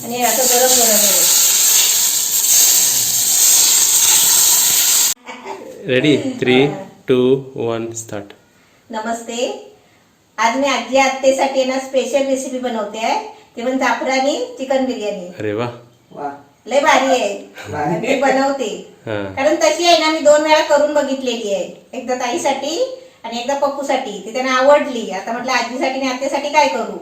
आणि आता गरम गरम आहे. Ready 3, 2, 1 start. नमस्ते. आज मी आजी आत्तेसाठी ना स्पेशल रेसिपी बनवते आहे. ते पण जाफरानी चिकन बिर्याणी. अरे वा वा लय भारी आहे. मी बनवते हा. कारण तशी आहे ना, मी 2 वेळा करून बघितलेली आहे. एकदा ताईसाठी आणि एकदा पप्पूसाठी. ती त्यांना आवडली. आता म्हटलं आजीसाठी आणि आत्तेसाठी काय करू,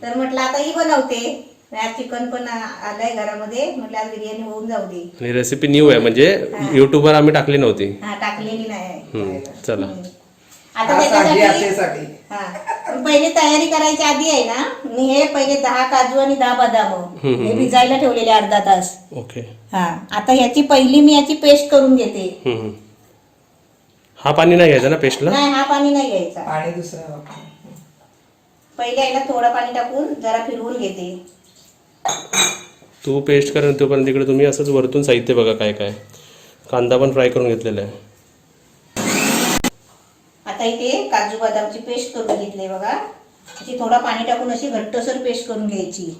तर म्हटलं आता ही बनवते. आज चिकन पण आलंय घरामध्ये, म्हटलं आज बिर्याणी होऊन जाऊ दे. आणि रेसिपी न्यू आहे म्हणजे युट्यूबवर आम्ही टाकली नव्हती. हा टाकलेली नाही. चला आता आज आजी त्याच्यासाठी आत्तेसाठी. हा पहिले तयारी करायच्या आधी आहे ना, मी हे पहिले 10 काजू आणि 10 बदाम हे भिजायला ठेवलेले अर्धा तास. ओके. हा आता ह्याची पहिली मी याची पेस्ट करून घेते. हा पाणी नाही घ्यायचा ना पेस्टला? नाही, हा पाणी नाही घ्यायचा. आणि दुसरा पहिले आहे ना थोडं पाणी टाकून जरा फिरवून घेते. तू पेस्ट कर तोपर्यंत तिकडे तुम्ही असंच वरतून साहित्य बघा काय काय. कांदा पण फ्राय करून घेतलेला आहे. आता इथे काजू बदामची पेस्ट करून घेतली बघा. अशी थोडा पाणी टाकून अशी घट्टसर पेस्ट करून घ्यायची.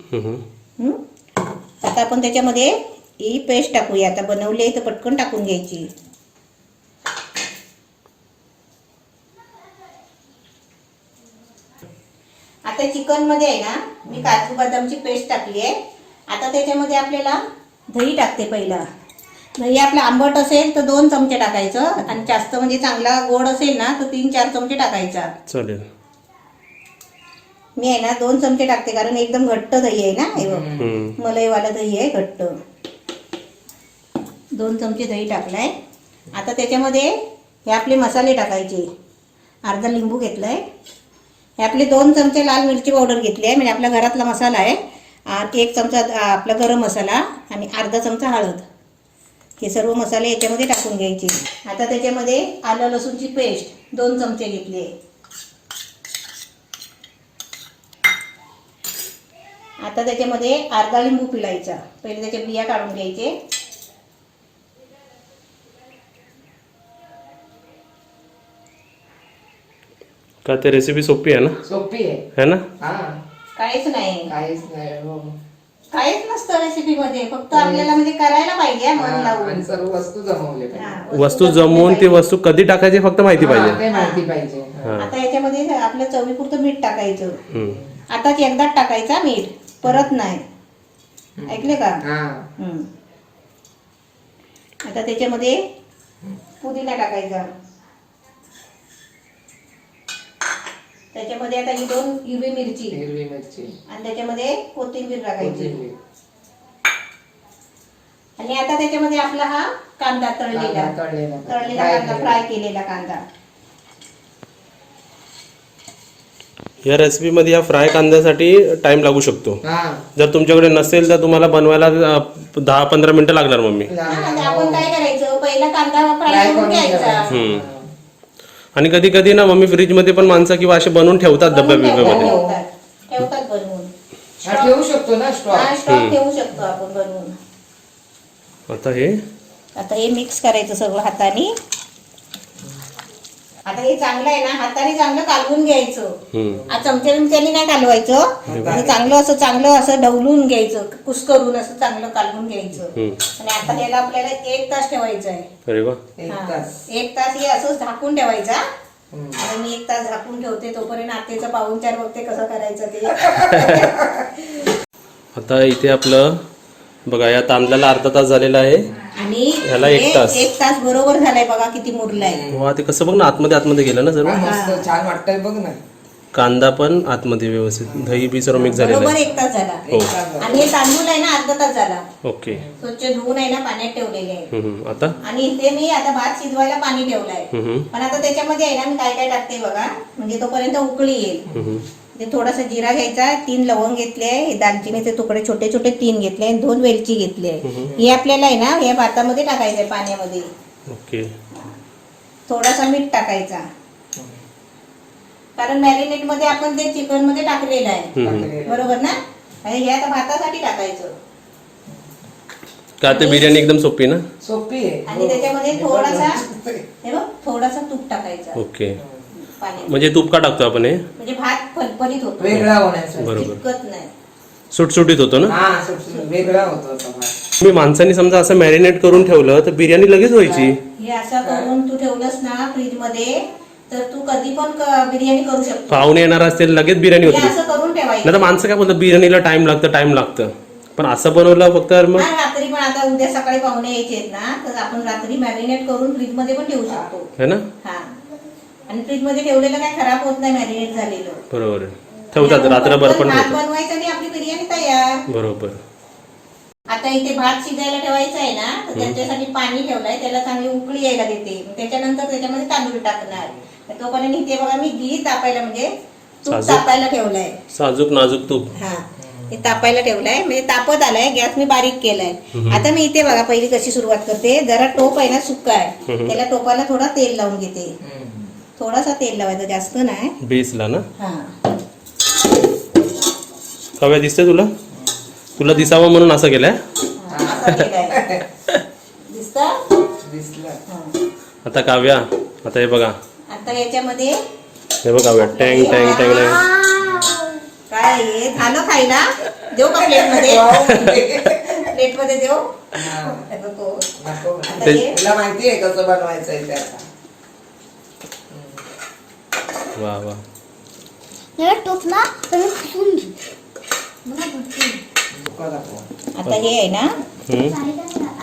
आता आपण त्याच्यामध्ये ही पेस्ट टाकूया. आता बनवली आहे तर पटकन टाकून घ्यायची. आता चिकन मध्ये आहे ना, मी काजू बदामची पेस्ट टाकली आहे. आता त्याच्यामध्ये आपल्याला दही टाकते. पहिला दही आपलं आंबट असेल तर 2 चमचे टाकायचं, आणि जास्त म्हणजे चांगला गोड असेल ना तर 3-4 चमचे टाकायचा. चालेल. मी आहे ना 2 चमचे टाकते, कारण एकदम घट्ट दही आहे ना. हे बघ मलईवाला दही आहे घट्ट. 2 चमचे दही टाकलाय. आता त्याच्यामध्ये हे आपले मसाले टाकायचे. अर्धा लिंबू घेतलाय. हे आपले 2 चमचे लाल मिरची पावडर घेतली आहे, म्हणजे आपल्या घरातला मसाला आहे. 1 चमचा आपला गरम मसाला आणि अर्धा चमचा हळद. हे सर्व मसाले याच्यामध्ये टाकून घ्यायचे. आता त्याच्यामध्ये आलं लसूणची पेस्ट 2 चमचे घेतली आहे. आता त्याच्यामध्ये अर्धा लिंबू पिळायचा. पहिले त्याच्या बिया काढून घ्यायचे. का ते रेसिपी सोपी आहे ना? सोपी आहे. है ना? हा काहीच नाही, काहीच नाही. हो. काहीच नसतं रेसिपी मध्ये. फक्त आपल्याला म्हणजे करायला पाहिजे मन आणि लावून. सर्व वस्तू जमवले पाहिजे. हा, वस्तू जमवल्या जमवून ती पाहिजे. वस्तू कधी टाकायची फक्त माहिती हा, पाहिजे. ते माहिती पाहिजे. हा. आता याच्यामध्ये आपल्या चवीपुरतं मीठ टाकायचं. हम्म. आता एकदाच टाकायचा मीठ, परत नाही. ऐकले का? हा आता त्याच्यामध्ये पुदिना टाकायचा. त्याच्यामध्ये आता ही 2 हिरवी मिरची हिरवी मिरची आणि त्याच्यामध्ये कोथिंबीर टाकायची. कोथिंबीर. आणि आता त्याच्यामध्ये आपला हा कांदा तळलेला तळलेला कांदा, फ्राय केलेला कांदा. या रेसिपी मध्ये या फ्राय कांद्यासाठी टाइम लागू शकतो. हा जर तुमच्याकडे नसेल तर तुम्हाला बनवायला 10-15 मिनिटं लागणार मम्मी. आणि आपण काय करायचं, पहिला कांदा फ्राय करून घ्यायचा. आणि कधी कधी ना मम्मी फ्रीज मध्ये पण माणसं किंवा असे बनवून ठेवतात डब्या बिब्यामध्ये. ठेवतात बनवून. हा, ठेवू शकतो ना स्टॉक. स्टॉक ठेवू शकतो आपण बनवून. आता हे मिक्स करायचं सगळं हाताने. आता हे चांगलं आहे ना, हाताने चांगलं कालवून घ्यायचं. चमच्याने नाही कालवायचं. म्हणजे चांगलं असं ढवलून घ्यायचं, कुस्करून असं चांगलं कालवून घ्यायचं. आणि आता ह्याला आपल्याला 1 तास ठेवायचं आहे. अरे वा. 1 तास हे असं झाकून ठेवायचा. आणि मी 1 तास झाकून ठेवते, तोपर्यंत आत्तेचं पाहुणचार बघते कसं करायचं ते. आता इथे आपलं बघा, या तांदळाला अर्धा तास झालेला आहे आणि ह्याला 1 तास. 1 तास बरोबर झालाय बघा, किती मुरलाय. वा, ते कसं बघ ना, आतमध्ये गेलं ना सर्व. मस्त छान वाटतंय बघ ना. कांदा पण आतमध्ये व्यवस्थित, दही बी सर्व मिक्स झालेलं बरोबर आहे. 1 तास झाला. हो. आणि हे तांदूळ आहे ना अर्धा तास झाला. ओके. स्वच्छ धुवून आहे ना पाण्यात ठेवलेले आहे. आता आणि इथे मी आता भात शिजवायला पाणी ठेवलंय. पण आता त्याच्यामध्ये आहे ना मी काय काय टाकते बघा, म्हणजे तोपर्यंत उकळी येईल. ते थोडासा जिरा घ्यायचा, 3 लवंग घेतले आहे, दालचिनीचे तुकडे छोटे छोटे 3 घेतले आणि 2 वेलची घेतली आहे. हे आपल्याला आहे ना या भातामध्ये टाकायचंय पाण्यामध्ये. ओके. थोडासा मीठ टाकायचा, कारण मॅरिनेट मध्ये आपण ते चिकन मध्ये टाकलेलं आहे. बरोबर ना? आणि हे आता भातासाठी टाकायचं. का ते बिर्याणी एकदम सोपी ना? सोपी आहे. आणि त्याच्यामध्ये थोडासा तूप टाकायचा. ओके. म्हणजे तूप का टाकतो आपण हे? म्हणजे भात फलफलीत होतो, वेगळा होण्यासाठी. बरोबर. चिकट नाही. सुटसुटीत होतो ना. हा सुटसुटीत वेगळा होतो तो भात. मी माणसांनी समजा असं मॅरिनेट करून ठेवलं तर बिर्याणी लगेच व्हायची. हे असं करून तू ठेवलंस ना फ्रीज मध्ये तर तू कधी पण बिर्याणी करू शकतो. पाहुणे येणार असतील लगेच बिर्याणी हे होती. असं करून ठेवायचं. नाही तर माणसं काय बोलतात बिर्याणीला टाइम लागतं. पण असं बनवलं फक्त तर मग हा, रात्री पण आता उद्या सकाळी पाहुणे यायचे आहेत ना तर आपण रात्री मॅरिनेट करून फ्रीज मध्ये पण ठेवू शकतो. है ना. हा आणि फ्रीज मध्ये ठेवलेलं काय खराब होत नाही मॅरिनेट झालेलं. बरोबर आहे. ठेवतात रात्रभर पण भात ठेवतात. बनवायचा आणि आपली बिर्याणी तयार. बरोबर. आता इथे भात शिजायला ठेवायचा आहे ना तर त्याच्यासाठी पाणी ठेवलंय त्याला चांगली उकळी यायला देते. त्याच्यानंतर त्याच्यामध्ये तांदूळ टाकणार. तर तोपर्यंत इथे बघा मी घी तापायला म्हणजे तूप साजूक. तापायला ठेवलंय. साजूक नाजूक तूप. हा हे तापायला ठेवलंय म्हणजे तापत आलाय गॅस मी बारीक केलाय. आता मी इथे बघा पहिली कशी सुरुवात करते. जरा टोप आहे ना सुक्का आहे त्याला टोपाला थोडा तेल लावून घेते. थोडासा तेल लावायचा जास्त नाही. बेसला ना. हा कव्या दिसते तुला दिसावं म्हणून असं केलंय. असा केलाय. दिसतं? दिसलं. हा. आता काव्या आता हे बघा आता याच्यामध्ये हे बघा काव्या टँग टँग टँग टँग. काय हे झालं खायला देऊ का प्लेट मध्ये. प्लेट मध्ये देऊ हा. नको. नको. आता हे तुला माहिती आहे कसं बनवायचं ते आता. वा वा. टोप ना तर फुसून घे. मला भरपूर. नको दाखव. आता हे आहे ना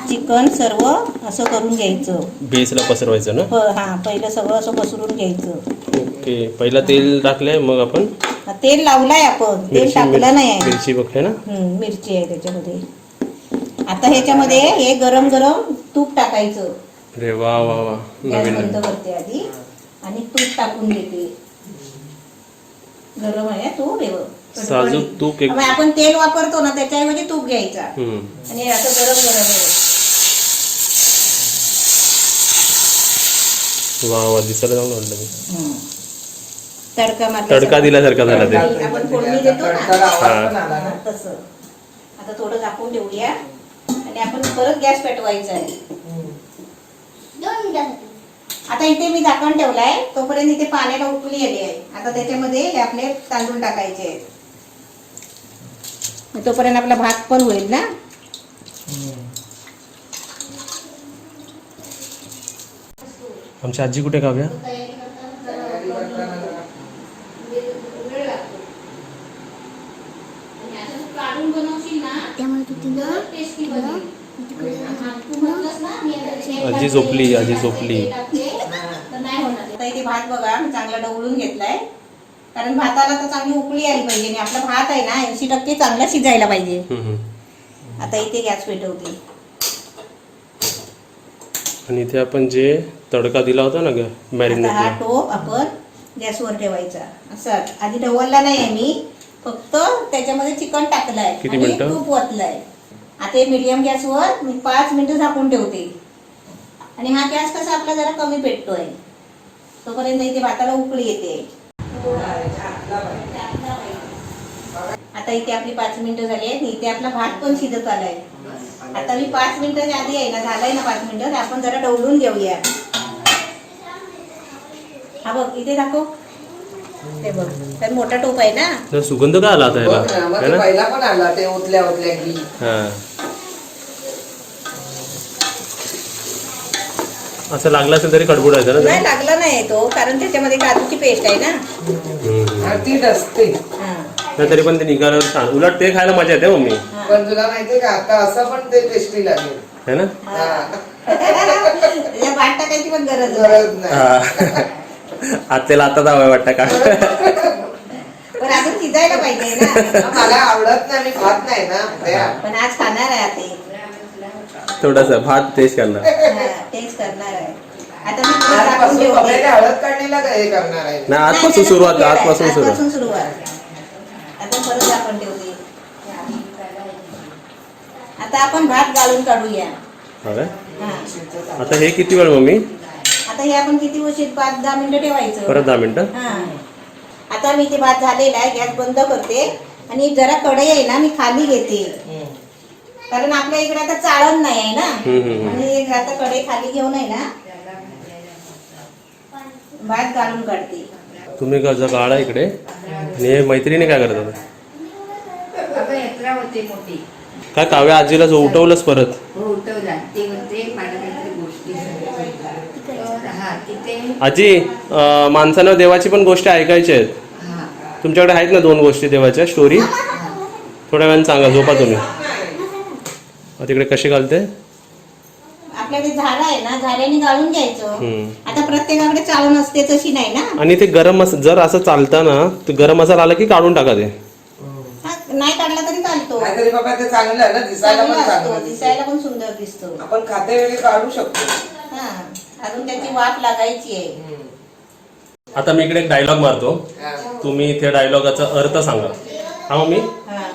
चिकन सर्व असं करून घ्यायचं. बेसला पसरवायचं ना. हा पहिलं सगळं असं पसरून घ्यायचं. ओके. पहिला तेल टाकलंय मग आपण तेल लावलाय आपण तेल टाकलं नाही आहे. मिरची बघते ना. मिरची आहे त्याच्यामध्ये. आता ह्याच्यामध्ये हे गरम गरम तूप टाकायचं. अरे वा वा वा. गॅस नवीन बंद करते आधी आणि तूप टाकून घेते. गरम आहे तूप हे बघ. साजूक तूप एक. मग आपण तेल वापरतो ना त्याच्याऐवजी तूप घ्यायचा हम्म. आणि हे असं गरम गरम आहे. वा वा दिसायला चांगलं वाटलं मी. तडका मारला तडका दिल्यासारखा झाला ते. आपण फोडणी देतो ना तडकाला आवाज पण आला ना. तसं. आता थोडं झाकून ठेवूया आणि आपण परत गॅस पेटवायचा आहे. 2 मिनिटासाठी. आता इथे मी झाकण ठेवलाय तोपर्यंत इथे पाण्याला उकळी आली आहे. आता त्याच्यामध्ये हे आपले तांदूळ टाकायचे आहेत. तोपर्यंत आपला भात पण होईल ना. आमची आजी कुठे काव्या. त्यामुळे तू तिनं आजी झोपली. आता इथे भात बघा मी चांगला ढवळून घेतलाय कारण भाताला तर चांगली उकळी आली पाहिजे आणि आपला भात आहे ना 80% चांगला शिजायला पाहिजे. आता इथे गॅस पेटवते. आणि इथे आपण जे तडका दिला होता ना आता हा मॅरिनेटला. टोप आपण गॅसवर ठेवायचा. असं आधी ढवळला नाही मी फक्त त्याच्यामध्ये चिकन टाकलंय किती आणि मिनिटं? तूप ओतलंय. आता मीडियम गॅसवर मी 5 मिनिटं झाकून ठेवते आणि हा गॅस कसा आपला जरा कमी पेटतोय तोपर्यंत इथे भाताला उकळी येते. आता इथे आपली 5 मिनिटं झाली आहेत. इथे आपला भात पण शिजत आलाय. आता मी 5 मिनिटाच्या आधी आहे ना झालंय ना 5 मिनिटं आपण जरा ढवळून घेऊया. हा बघ इथे दाखव. ते बघ तर मोठा टोप आहे ना. तर सुगंध काय आला आता बघ ना, याला मग है ते ना. पहिला पण आला ते ओतल्या घी. हा. असं लागलं असेल तरी कडबुडायचं ना नाही ते? लागला नाही तो कारण त्याच्यामध्ये काजूची पेस्ट आहे ना. आणि ती डसते. हा. नाही तरी पण ते निघालं छान. उलट ते खायला मजा येते मम्मी पण तुला माहितीये का आता असं पण ते टेस्टी लागेल. है ना. त्याच्या भात टाकायची पण गरज नाही. गरज नाही. हा. आत्याला आता जावं वाटतं का. पण अजून शिजायला पाहिजे ना. मला आवडत नाही मी खात नाही ना त्या. पण आज खाणार आहे आता. थोडासा भात टेस्ट करणार. टेस्ट करणार आहे. आता मी परत झाकून आजपासून ठेवते. कपड्याला हळद काढणीला हे करणार आहे. नाही आजपासून सुरुवात. आजपासून आजपासून सुरुवात. सुरुवात. आता परत झाकून ठेवते. आता आपण भात गाळून काढूया. हा काय? हा. आता हे किती वेळ मम्मी. आता हे आपण किती उशीर 5-10 मिनिटं ठेवायचं. परत 10 मिनिटं. हा. आता मी ते भात झालेला आहे गॅस बंद करते आणि जरा कढई आहे ना मी खाली घेते कारण आपल्या इकडे आता चाळण नाही आहे ना. आणि आता कढई खाली घेऊन आहे ना भात घालून काढते. तुम्ही गाळा इकडे आणि हे मैत्रिणी काय करतात. यात्रा होते मोठी. काय काव्या आजीला जो उठवलंच परत. हो उठवला. ते म्हणते मला काहीतरी गोष्टी सांगायच्या. तर हा तिथे आजी माणसानं देवाची पण गोष्टी ऐकायच्या आहेत. हा तुमच्याकडे आहेत ना 2 गोष्टी देवाच्या स्टोरी? थोड्या वेळाने सांगा, झोपा तुम्ही. तिकडे कशी घालते? आपल्या ते झाडं आहे ना, झाडाने गाळून घ्यायचं. हम्म. आता प्रत्येकाकडे चालू नसते तशी नाही ना. आणि ते गरम जर असं चालतं ना, तर गरम मसाला आला की काढून टाका ते. हा, नाही काढला तरी चालतो. नाहीतरी बाबा ते चांगलं आहे ना, दिसायला चांगला पण असतो, चांगलं दिसायला पण सुंदर दिसतो. आपण खाते वेळी काढू शकतो. हा, अजून त्याची वाफ लागायची आहे. आता मी इकडे एक डायलॉग मारतो, हा. तुम्ही त्या डायलॉगाचा अर्थ सांगा. हा मम्मी? हा.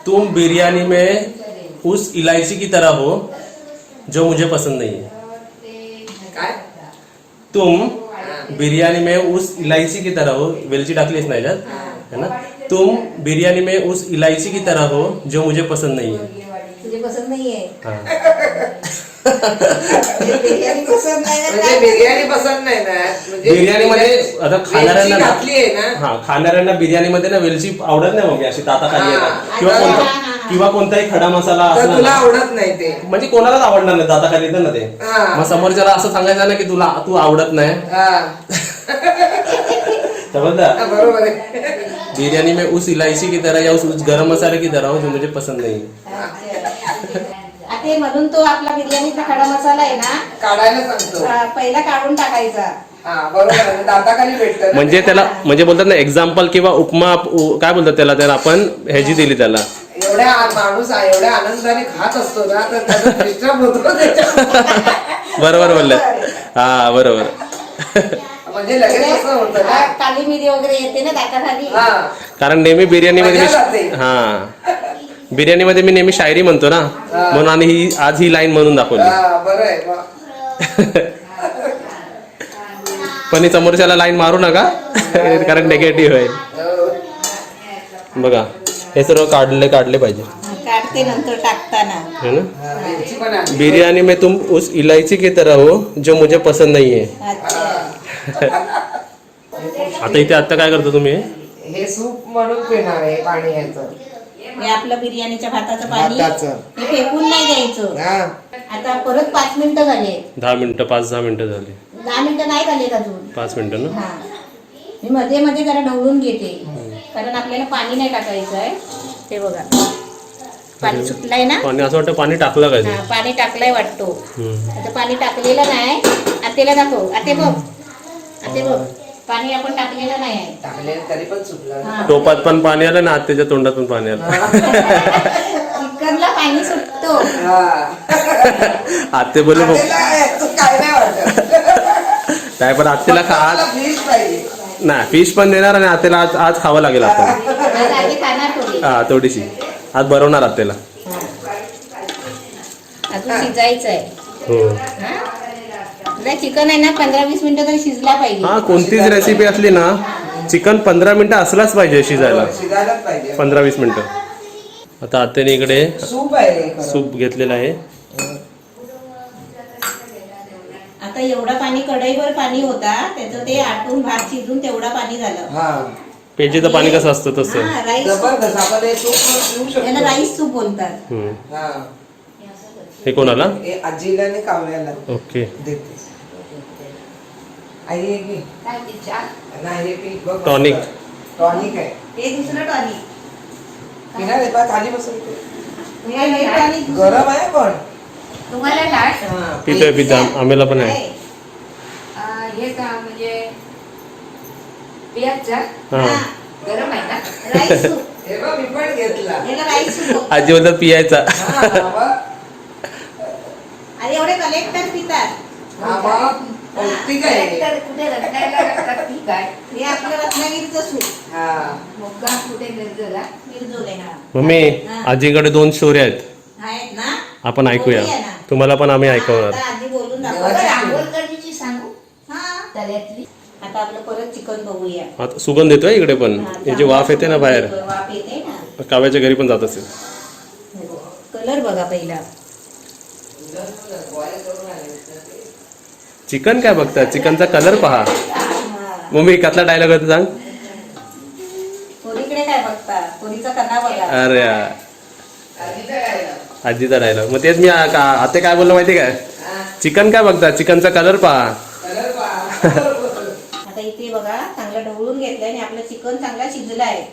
तुम बिरयानी में उस इलायची की तरह हो जो मुझे पसंद नहीं है. काय तुम बिरयानी में उस इलायची की तरह हो, वेलची टाकलीच नाही त्यात, है ना? तुम बिरयानी में उस इलायची की तरह हो जो मुझे पसंद नहीं है. तुझे पसंत नाहीये. हाँ. बिर्याणी पसंत नाही ना म्हणजे काय? बिर्याणी पसंत नाही ना, म्हणजे बिर्याणीमध्ये आता खाणाऱ्यांना ना- घातली आहे ना. हा, खाणाऱ्यांना बिर्याणीमध्ये ना वेलची आवडत नाही मग अशी दाताखाली येतात. हा. किंवा हा, कोणता हा, हा. किंवा कोणताही खडा मसाला तर असला तुला ना, आवडत नाही ते. म्हणजे कोणालाच आवडणार नाही, दाताखाली येतं ना ते. हा. मग समोरच्याला असं सांगायचं ना की तू आवडत नाही. हा. समजलं? हा, बरोबर आहे. बिरयानी में उस इलायची की तरह या उस गरम मसाले की तरह हो जो मुझे पसंद नहीं है. आता म्हणून तो आपला बिर्याणीचा खडा मसाला आहे ना, काढायला सांगतो. पहिला काढून टाकायचा. हा बरोबर आहे. दाताखाली भेटतं ना. म्हणजे त्याला म्हणजे बोलतात ना एक्झाम्पल किंवा उपमा काय बोलतात त्याला आपण ह्याची दिली त्याला. माणूस एवढ्या आनंदाने खात असतो ना, तर त्याचा डिस्टर्ब होतो त्याच्यात. बरोबर बोलले. हा बरोबर. म्हणजे लगेच असं होतं ना. काली मिरी वगैरे येते ना दाताखाली. हा. कारण नेहमी बिर्याणीमध्ये मजा जाते. हा बिर्याणीमध्ये मी नेहमी शायरी म्हणतो ना, म्हणून आणि आज ही लाईन म्हणून दाखवली. हा, बरं आहे मग. पण ही समोरच्याला लाईन मारू नका कारण नेगेटिव्ह आहे. हो. बघा हे सर्व काढले पाहिजे, काढते नंतर टाकताना. है ना? हा, मिरची पण आहे. बिरयानी में तुम उस इलायची की तरह हो जो मुझे पसंद नहीं है. अच्छा. आता इथे आता काय करतो तुम्ही? हे सूप म्हणून पिणार आहे पाणी याचं. हे आपलं बिर्याणीच्या भाताचं पाणी भाताचं. हे फेकून नाही द्यायचं. हा. आता परत 5 मिनिटं झाले. 10 मिनिटं 5-10 मिनिटं झाली. 10 मिनिटं नाही झाले अजून. 5 मिनिटं ना. हा, मी मध्ये मध्ये जरा ढवळून घेते कारण आपल्याला पाणी नाही टाकायचं आहे. ते बघा पाणी सुटलंय ना. पाणी असं वाटतं पाणी टाकलं काय ते. हा, पाणी टाकलंय वाटतो. हम्म. आता पाणी टाकलेलं नाही. आतेला दाखव. आते बघ, आते बघ, पाणी आपण टाकलेलं नाही आहे. टाकले तरी पण सुटलं. हा. टोपात पण पाणी आलं ना, आत्याच्या तोंडात पण पाणी आलं. चिकनला पाणी सुटतो. आत्ते बोलले बघ आत्याला याचं काय नाही वाटत. काय, पण आत्याला मला फिश पाहिजे. नाही फिश पण देणार आणि आत्याला आज खावं लागेल आपण. आज आधी खाणार थोडी. हा थोडीशी आज बनवणार आत्याला. अजून शिजायचं आहे. हो. हा? तुला चिकन आहे ना 15-20 मिनिटं तरी शिजला पाहिजे. हा कोणतीच रेसिपी असली ना, चिकन 15 मिनिटं असलाच पाहिजे शिजायला. शिजायलाच पाहिजे. 15-20 मिनिटं. आता आत्याने इकडे सूप आहे हे खरं. सूप घेतलेलं आहे. आता एवढा पाणी कढईवर पाणी होता त्याचं ते आटून भात शिजून तेवढा पाणी झालं. हा. पेजीचं पाणी कसं असतं तसं. हा, राईस जबरदस्त. आपण हे सूप पण पिऊ याला शकतो. राईस सूप बोलतात. हम्म. हा. हे कोणाला? हे आजीला आणि काव्याला ओके. देते. आई हे घे. काय ते चहा? नाही हे पी बघ. टॉनिक. टॉनिक आहे. हे दुसरं टॉनिक. पिणार आहे बा, खाली बसून पी. हे टॉनिक दुसरं. गरम आहे पण. तुम्हाला काय हा. पितोय आम्हाला पण आहे. आहे. हे का म्हणजे पियाचा हा हा, गरम आहे ना. Rice soup. हे बघ मी पण घेतला. याला राईस सूप बोलतात. आजी बोलतात पियायचा. हा, बघ. आणि एवढे कलेक्टर पितात. हा, मग पौष्टिक आहे. तर कुठे रत्नागिरीला लागतात ती काय हे आपलं रत्नागिरीचं सूप. हा. मुक्काम कुठे मिरजला. मिरजोले हा. मम्मी आजीकडे 2 स्टोरी आहेत, आहेत ना. आपण ऐकूया. बोलूया ना. तुम्हाला पण आम्ही हा, ऐकवणार. आता आजी बोलून देवाची दाखवते. आंबोलकरची सांगू हा. तळ्यातली. आता आपलं परत चिकन बघूया. आता सुगंध येतोय इकडे पण. हा, याची वाफ येते ना बाहेर. वाफ येते ना. काव्याच्या घरी पण जात असेल. कलर बघा पहिला. चिकन काय बघता, चिकनचा कलर पहा. हा. मम्मी कसला डायलॉग होता सांग. पोरीकडे काय बघता, पोरीचा कला बघा. अरे यार. आजीचा डायलॉग. मग तेच मी आता काय बोललो माहिती काय, चिकन काय बघता, चिकनचा कलर पहा. आता इथे बघा चांगलं ढवळून घेतलंय आणि आपलं चिकन चांगला शिजलं आहे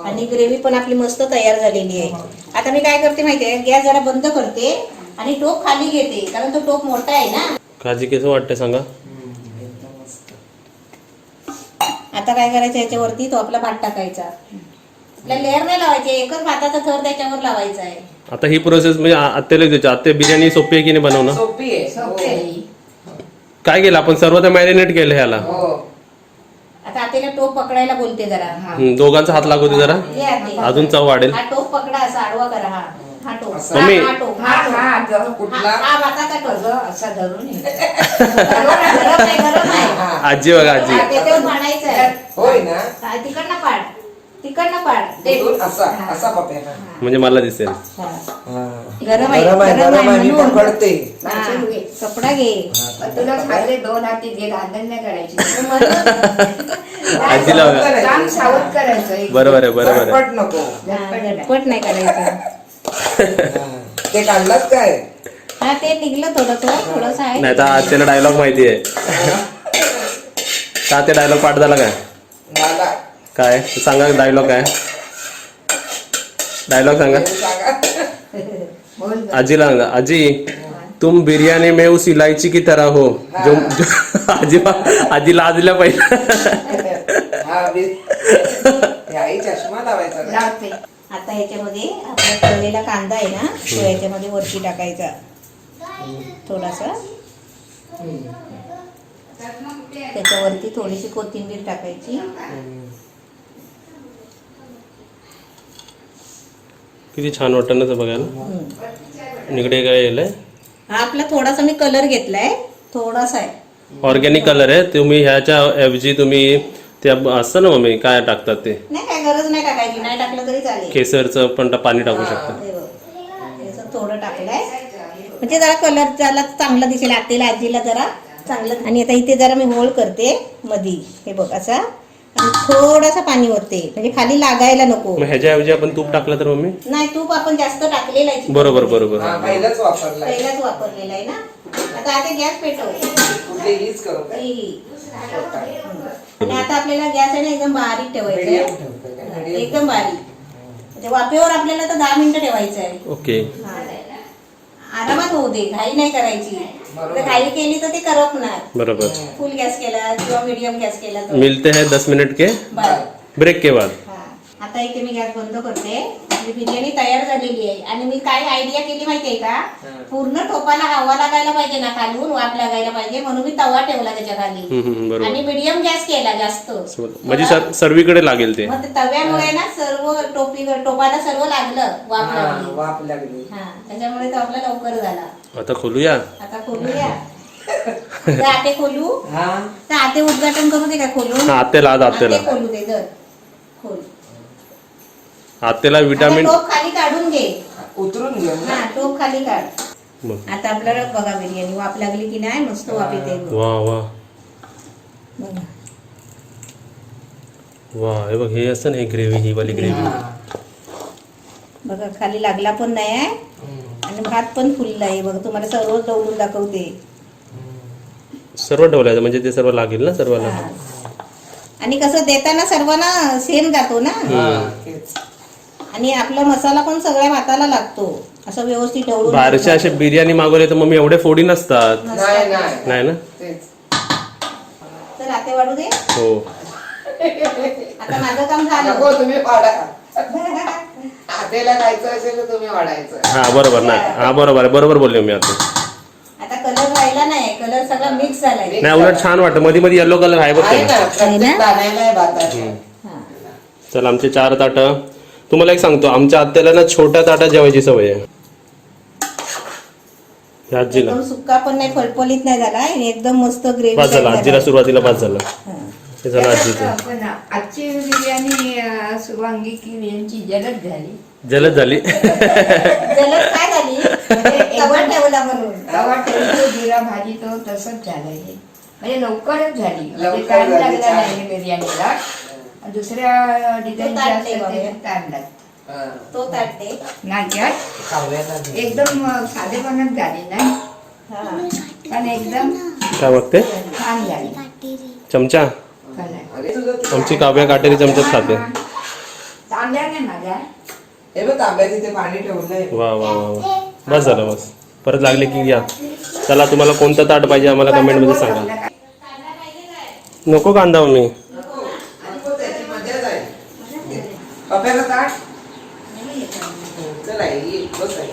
आणि ग्रेव्ही पण आपली मस्त तयार झालेली आहे. आता मी काय करते माहितीये, गॅस जरा बंद करते आणि टोप खाली घेते, कारण तो टोप मोठा आहे ना. काजी कसं वाटतंय सांगा. आता काय करायचं, याच्यावरती तो आपला भात टाकायचा. आपल्याला लेअर नाही लावायचे, एकच भाताचा थर त्याच्यावर लावायचा आहे. आता ही प्रोसेस म्हणजे आत्याला द्यायची. आत्या बिर्याणी सोपी आहे की नाही बनवणं. सोपी आहे. सोपे आहे. काय केलं आपण, सर्व ते मॅरिनेट केलं ह्याला. हो. आता आतेला टोप पकडायला बोलते जरा. दोघांचा हात लागू दे जरा, ये आते. अजून चव वाढेल. हा टोप पकडा, असा आडवा करा. हा हा टोप. मम्मी. हा टोप. हा हा जर कुठला? हा भाताचा टोप. अगं असा धरून ये. गरम आहे, गरम आहे. हा. आजी बघा आजी. हा, त्याच्यावर पाडायचं आहे. होय ना. हा, तिकडनं पाड, तिकडनं पाड. ते कुठून? असा असा पप्या. म्हणजे मला दिसेल. हा. हा. गरम आहे, गरम आहे, गरम गरम आहे. मी म्हणून. पकडते. हा, नाचून घे. कपडा घे. पण तुला सांगते 2 हाती घे, धांदल नाही करायची. आजीला बघा. काम सावध करायचं एक. बरोबर आहे, बरोबर आहे. झटपट नको. हा, झटपट नाही करायचं. हा. ते काढलात काय? हा, ते निघलं थोडंसं आहे. नाही तर आजच्याला डायलॉग माहिती आहे का, ते डायलॉग पाठ झाला काय, मला काय सांगा डायलॉग, काय डायलॉग सांगा. सांगा. बोल गं. आजीला सांगा. आजी, तुम बिरयानी में उस इलायची की तरह हो जो आजी लाजल्या पाहिजे. हा याही चष्मा लावायचा ना. लावते. आता ह्याच्यामध्ये आपला तळलेला कांदा आहे ना, तो ह्याच्यामध्ये वरती टाकायचा थोडासा. त्याच्यावरती थोडीशी कोथिंबीर टाकायची. किती छान वाटतं ना ते बघायला. आणि इकडे काय येलंय, हा आपला थोडासा मी कलर घेतलाय, थोडासा आहे. ऑर्गॅनिक कलर आहे. तुम्ही ह्याच्या ऐवजी तुम्ही ते असतं ना मम्मी काय टाकतात ते, नाही काय गरज नाही टाकायची, नाही टाकलं तरी चालेल. केसरचं पण पाणी टाकू शकता. हे बघ, याचं थोडं टाकलंय म्हणजे जरा कलर त्याला चांगला दिसेल, आतेला आजीला जरा चांगलं. आणि आता इथे जरा मी होल करते मधी, हे बघ असा, आणि थोडासा पाणी ओतते म्हणजे खाली लागायला नको. मग ह्याच्याऐवजी आपण तूप टाकलं तर मम्मी. नाही, तूप आपण जास्त टाकलेलं आहे. बरोबर बरोबर. हा पहिलाच वापरलाय. पहिलाच वापरलेला आहे ना. आता आता गॅस पेटव. कुठे हीच करू का? ही. आणि आता आपल्याला गॅस आहे ना एकदम बारीक ठेवायचा मीडियम आहे, ठेवतो का? मीडियम. एकदम बारीक. म्हणजे वाफेवर आपल्याला तर 10 मिनिटं ठेवायचं आहे. ओके. हा. आरामात होऊ दे, घाई नाही करायची. बरोबर. जर घाई केली तर ते करपणार. बरोबर. फुल गॅस केला किंवा मीडियम गॅस केला तर मिलते हैं 10 मिनट के बरं. ब्रेक के बाद. हा. आता इथे मी गॅस बंद करते. आपली बिर्याणी तयार झालेली आहे. आणि मी काय आयडिया केली माहितीये का, पूर्ण टोपाला हवा लागायला पाहिजे ना, खालून वाफ लागायला पाहिजे, म्हणून मी तवा ठेवला त्याच्या खाली बरोबर. आणि मीडियम गॅस केला जास्त. म्हणजे सर्वीकडे लागेल ते. मग ते तव्यामुळे ना सर्व टोपाला सर्व लागलं, वाफ हा, लागली. वाफ लागली. हा, त्याच्यामुळे तो आपला लवकर झाला. आता खोलूया. आता खोलूया. तर आते खोलू, हा तर आते उद्घाटन करू दे का खोलून. हा, आत्याला आज आते आत्याला खोलू दे, जर खोल. आत्याला आता विटामिन. टोप खाली काढून घे. उतरून घेऊ ना. हा, टोप खाली काढ. मग आता आपल्याला बघा बिर्याणी वाफ लागली की नाही, मस्त वाफ येते. वा वा बघा. वा, हे बघ, हे असतं ना, हे ग्रेव्ही, ही वाली ग्रेव्ही. बघा खाली लागला पण नाही आहे आणि भात पण फुलला आहे. बघा तुम्हाला सर्व डवलून दाखवते. सर्व ठेवलाय म्हणजे ते सर्व लागेल ना सर्वांना. हा. आणि कसं देताना सर्वांना सेम जातो ना. हा, तेच. आणि आपला मसाला पण सगळ्या भाताला लागतो, असं व्यवस्थित ढवळून. बाहेरचे असे बिर्याणी मागवले तर मम्मी एवढे फोडी नसतात. नाही नाही नाही ना. तेच. तर आते वाढू दे. हो. आता माझं काम झालं. नको तुम्ही वाढा. आतेला खायचं असेल तर तुम्ही वाढायचं. हा बरोबर. नाही, हा बरोबर आहे, बरोबर बोलले मी आता. आता कलर राहिला नाही, कलर सगळा मिक्स झालाय. नाही, उलट छान वाटतं. मध्ये मध्ये येलो कलर आहे बघ आहे त्याला. ना, प्रत्येक दाण्याला आहे भाताच्या. हा. चल, आमचे 4 ताटं. तुम्हाला एक सांगतो, आमच्या आत्याला ना छोट्या ताटात जेवायची सवय आहे. ह्या आजीला एकदम सुक्का पण नाही, फळफळीत नाही झाला आणि एकदम मस्त ग्रेव्ही. पाच झाला. आजीला सुरुवातीला 5 झालं. हे झालं आजीचं. पण आजची बिर्याणी सुवांगी की यांची जलद झाली. जलद झाली. जलद काय झाली, तवा ठेवला म्हणून. तवा ठेवतो, जिरा भाजी तो तसंच झालं हे. म्हणजे लवकरच झाली, म्हणजे लवकर टाइम झाली, लागला छान. नाही बिर्याणीला. दुसऱ्या डिझाईनच्या ताट नाही असतात बाबा. ते टाइम लागतो. हा. तो ताट दे. नाच्यात काव्याला दे. एकदम साधेपणात झाली नाही हा. पण एकदम काय बघते छान झाली चमचा कलर. अरे तुझं ते- आमची काव्या काटेरी चमच्यात खाते. तांब्या नाही माझ्या. हे बघ तांब्यात इथे पाणी ठेवलंय. वा वा वा वा. बस झालं बस. परत लागले की या. चला तुम्हाला कोणतं ताट पाहिजे आम्हाला कमेंट मध्ये सांगा. नको कांदा मम्मी. नको, त्याची मजाच आहे. कप्याला ताट. चला ये, बस आहे.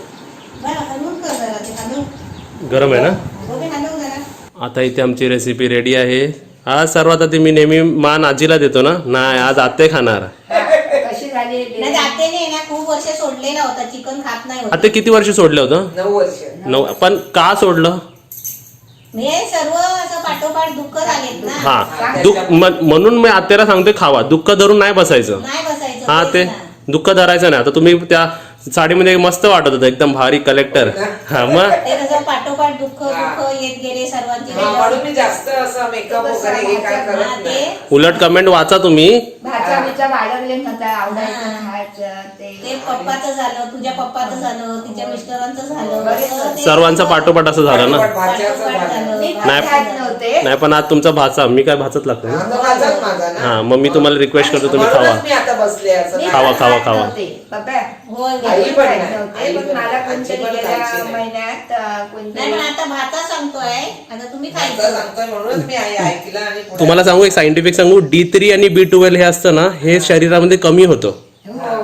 बरं, हलवून कर जरा ते, हलवून. गरम आहे ना. बघे, हलव जरा. आता इथे आमची रेसिपी रेडी आहे. आज सर्वात आधी मी नेहमी मान आजीला देतो ना. नाही आज आते खाणार. कशी झाली नाही आत्याने ना खूप वर्ष सोडलेला होता, चिकन खात नाही होता. आते किती वर्ष सोडलं होतं? 9 वर्ष. 9. पण का सोडलं? हे सर्व असं पाठोपाठ दुःख झालेत ना. हा म्हणून मी आत्याला सांगते खावा. दुःख धरून नाही बसायचं. नाही बसायचं. हा तेच ते ना. दुःख धरायचं नाही. आता तुम्ही त्या साडीमध्ये मस्त वाटत होतं एकदम भारी कलेक्टर. हा मग ते कसं पाठोपाठ दुःख येत गेले सर्वांचे. हा, म्हणून मी जास्त असं मेकअप वगैरे हे काय हा, करत नाही. ते उलट कमेंट वाचा तुम्ही. भाचा बिचा बाळगले नव्हता आवडायचं खायचं ते ते पप्पाचं झालं, तुझ्या पप्पाचं झालं, तिच्या मिस्टरांचं झालं. बरेच असं ते सर्वांचा पाठोपाठ असं झालं ना. भाच्याचं पाठोपाठ झालं. झालं. मी पण नाही. खात नव्हते. नाही पण आज तुमचा भाचा मी काय भाचत लागतो हा, ना. तो माझाच माझा ना. हा मग मी तुम्हाला रिक्वेस्ट करतो तुम्ही खावा. म्हणूनच मी आता बसले असं मी नाही. खावा, पण खावा, खात खावा. नव्हते. पप्पा होय आई गं. पण खात नाही. नव्हते, आई पण पण मला नाही. कोणतरी आजी पण गेल्या खायची नाही. महिन्यात नाही कोणतरी पण आता भाता सांगतोय, आता तुम्ही आता खायचं. सांगतोय म्हणूनच मी आई ऐकलं आणि पुढे- तुम्हाला सांगू एक सायंटिफिक सांगू D3 आणि B12 हे असतं ना हे शरीरामध्ये कमी होतं. हो,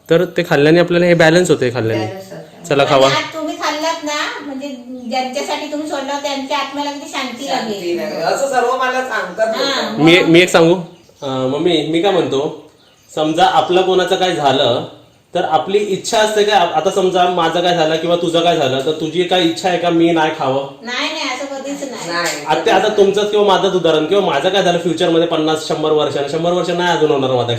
तर ते खाल्ल्याने आपल्याला हे बॅलन्स होते खाल्ल्याने. त्यावेळेस होतं. चला खावा. आणि आज तुम्ही खाल्लात ना, म्हणजे ज्यांच्यासाठी तुम्ही सोडलं त्यांच्या आत्म्याला किती शांती शांती लागेल. नाही. असं सर्व मला सांगतात हा. लोकं. मी एक सांगू मम्मी मी काय म्हणतो समजा आपलं कोणाचं काय झालं तर आपली इच्छा असते का आता समजा माझं काय झालं किंवा तुझं काय झालं तर तुझी काय इच्छा आहे का मी नाही खावं. नाही नाही असं कधीच नाही. नाही. आता तुमचं किंवा माझं उदाहरण किंवा माझं काय झालं फ्युचरमध्ये 50-100 वर्षानं 100 वर्ष नाही अजून होणार माझं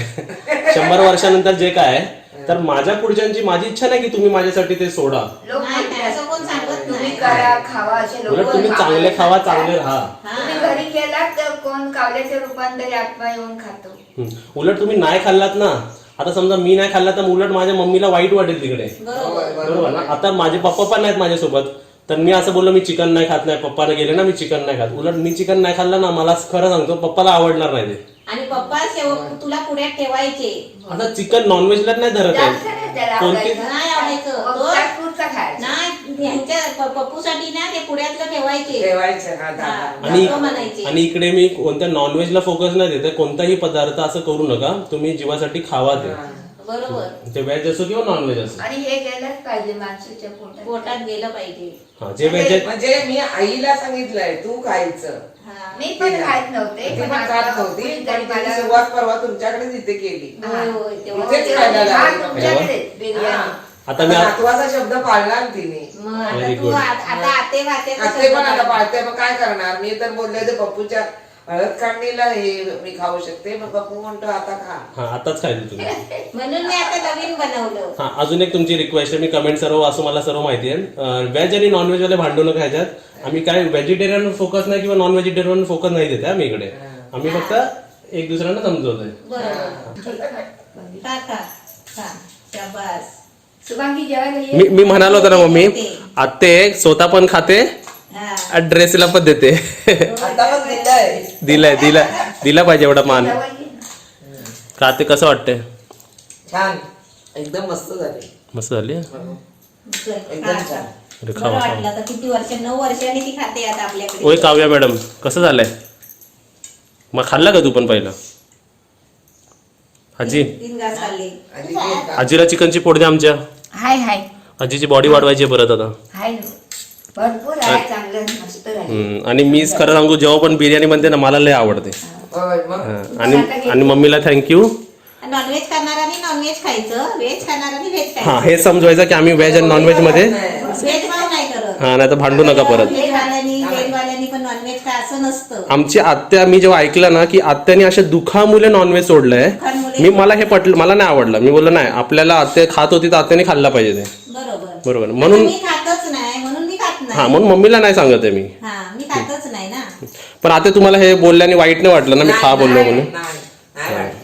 काय 100 वर्षानंतर जे काय आहे, तर माझ्या पुढच्यांची माझी इच्छा नाही की तुम्ही माझ्यासाठी ते सोडा. लोक नाही, नाही, असं कोण सांगत तुम्ही नाही. करा खावा असे लोक उलट तुम्ही चांगले खावा चांगले राहा. तुम्ही घरी केलात तर कोण कावल्याचे रूपांतरी आत्मा येऊन खातो. उलट तुम्ही नाही खाल्लात ना आता समजा मी नाही खाल्ला तर उलट माझ्या मम्मीला वाईट वाटेल तिकडे. बरोबर. बरोबर ना. आता माझे पप्पा पण नाहीत माझ्यासोबत तर मी असं बोललो मी चिकन नाही खात नाही पप्पाने गेले ना मी चिकन नाही खात उलट मी चिकन नाही खाल्लं ना मला खरं सांगतो पप्पाला आवडणार नाही ते. आणि पप्पा तुला पुढ्यात ठेवायचे. आता चिकन नॉनव्हेजला नाही धरत जास्त आहे. नाही त्याला कोणती- आवडायचं. नाही आवडायचं. मग तो- तात्पुरता खायचा. नाही ह्यांच्या पप्पूसाठी ना ते पुढ्यातलं ठेवायचे. ठेवायचं हा हा. दादा. आणि नको म्हणायचे. आणि इकडे मी कोणत्या नॉनव्हेजला फोकस नाही देते कोणताही पदार्थ असं करू नका तुम्ही जीवासाठी खावा ते. बरोबर. ते व्हेज असो किंवा नॉनव्हेज असो. आणि हे गेलंच पाहिजे माणसाच्या पोटात. पोटात गेलं पाहिजे. हा जे व्हेज आहे म्हणजे मी आईला सांगितलंय तू खायचं. हा. मी पण खात नव्हते ती पण आता खात नव्हती कुणीतरी पण तिने मला- सुरुवात परवा तुमच्याकडे तिथे केली. होय, होय, तेव्हा इथेच खायला हा, लागली. तुमच्याकडेच बिर्याणी. आता मी नातवाचा शब्द पाळला ना तिने. मग आता Very तू good. आता आते वाते आते पण आता पाळते मग काय करणार मी तर बोलले होते पप्पूच्या हळद काढणीला हे मी खाऊ शकते मग पप्पू म्हणतो आता खा. हा आताच खायचं तुम्ही. म्हणून मी आता नवीन बनवलं. हा अजून एक तुमची रिक्वेस्ट आहे मी कमेंट सर्व असं मला सर्व माहिती आहे व्हेज आणि नॉनव्हेज वाले भांडू नका ह्याच्यात आम्ही काय व्हेजिटेरियन फोकस नाही किंवा नॉन व्हेजिटेरियन फोकस नाही देते आम्ही इकडे आम्ही फक्त एक दुसऱ्यांना समजवतोय. बरोबर. खा खा खा. शाबास. शुभांगी जेवायला ये. मी म्हणालो होतो ना मम्मी आत्ते स्वतः पण खाते हा. ड्रेसला पण देते. आता पण दिलंय. दिला पाहिजे एवढा मान. जेवायला ये. का ते कसं वाटतंय छान एकदम मस्त झाली. मस्त झाली चल, एकदम खा, छान. खा. अरे बरं खावा वाटलं खावा. आता किती वर्ष 9 वर्षांनी ती खाते आता आपल्याकडे. ओय काव्या मॅडम कसं झालंय मग खाल्ला का तू पण पहिलं आजी 3 घास खाल्ले. आधी घे का? आजीला चिकनची पोट द्या आमच्या हाय हाय आजीची बॉडी वाढवायची आहे परत आता. हाय ना. भरपूर आहे चांगलं मस्त आहे. आणि मी खरं सांगू जेव्हा पण बिर्याणी बनते ना मला लय आवडते. होय मग आणि मम्मीला थँक्यू. नॉनव्हेज खाणाऱ्यांनी नॉनव्हेज खायचं, व्हेज खाणाऱ्यांनी व्हेज हा खायचं. हे समजवायचं की आम्ही व्हेज आणि नॉनव्हेज मध्ये व्हेज भाव नाही करत. हा नाही तर भांडू नका परत. व्हेजवाल्यांनी पण नॉनव्हेज खा असं नसतं. आमची आत्या मी जेव्हा ऐकलं ना की आत्याने अशा दुखामुळे नॉनव्हेज सोडलंय दुखामुळे- मी मला हे पटलं मला नाही आवडलं मी बोललो नाही आपल्याला आत्या खात होती तर आत्याने खाल्ला पाहिजे ते. बरोबर. बरोबर म्हणून मी खातच नाही म्हणून मी खात हा नाही. म्हणून मम्मीला नाही सांगत आहे मी. हा मी खातच नाही ना. पण आता तुम्हाला हे बोलल्याने वाईट नाही वाटलं ना मी खा बोललो म्हणून नाही वाटलं.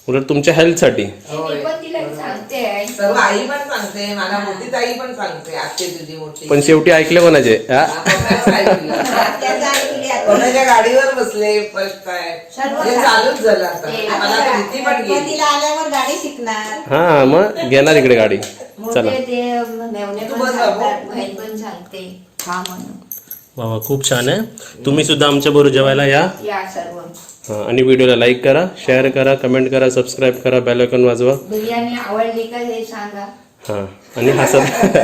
उलट तुमच्या हेल्थसाठी. होय. मी पण तिला सांगते सर्व आई पण सांगते, मला मोठी ताई पण सांगते, आत्ते तुझी मोठी. पण शेवटी ऐकले कोणाचे हा? पप्पाच ऐकलं. त्याचं ऐकली आता. कोणाच्या गाडीवर बसले फर्स्ट टाइम. हे चालूच झालं आता. मला तर भीती पण गेली. गणपतीला आल्यावर गाडी शिकणार. हा मग घेणार इकडे गाडी. चला मोठे ते मेवणे तू पण बस सांगतात, बाबू. बहीण पण सांगते खा म्हणून. वा खूप छान आहे. तुम्ही सुद्धा आमच्या बरोबर जेवायला या. या सर्व हा, आणि व्हिडिओला लाईक करा, शेअर करा, कमेंट करा, सबस्क्राईब करा, बेल आयकॉन वाजवा. बिर्याणी आवडली का हे सांगा. हा आणि हसत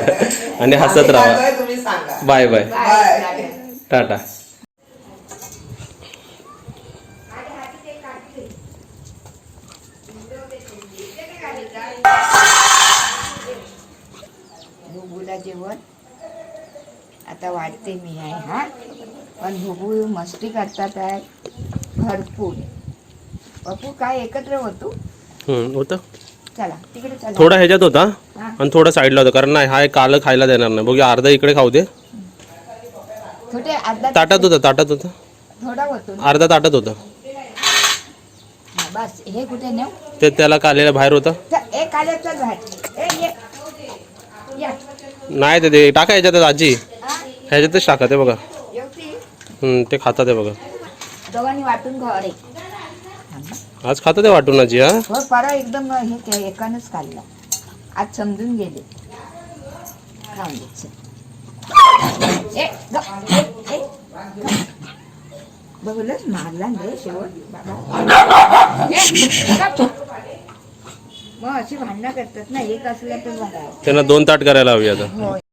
आणि हसत आम्ही राहा. खातोय, तुम्ही सांगा. Bye bye. बाय. टाटा. भुबूला जेवण आता वाटते मी आहे हा, पण भुबू मस्ती करतात आहे भरपूर. पप्पू काय एकत्र होतो. होतं चला तिकडे चला. थोडा ह्याच्यात होता हा. आणि थोडा साईडला होता, कारण नाही हा एक काल खायला देणार नाही. बघूया अर्धा इकडे खाऊ दे. छोटे अर्धा ताटात होता थोडा होतो ना. अर्धा ताटात होता. हा, बस हे कुठे नेऊ. ते त्याला कालेला बाहेर होता. चल एक आले चल बाहेर. ए, ये. या. नाही ते टाका ह्याच्यातच आजी, हा, ह्याच्यातच टाका ते बघा. येवती. ते खातात ते बघा. दोघांनी वाटून घर एक. आज खातात ते वाटून आजी. हा हो परवा एकदम हे एकानंच काढला. आज समजून गेले. खाऊन घे. ए, गप. ए, ए. बघलंच मारला रे शेवट बाबा. ए, गप. मग अशी भांडणं करतात ना, एक असल्या तर बघा. त्यांना 2 ताट करायला हवी आता. होय.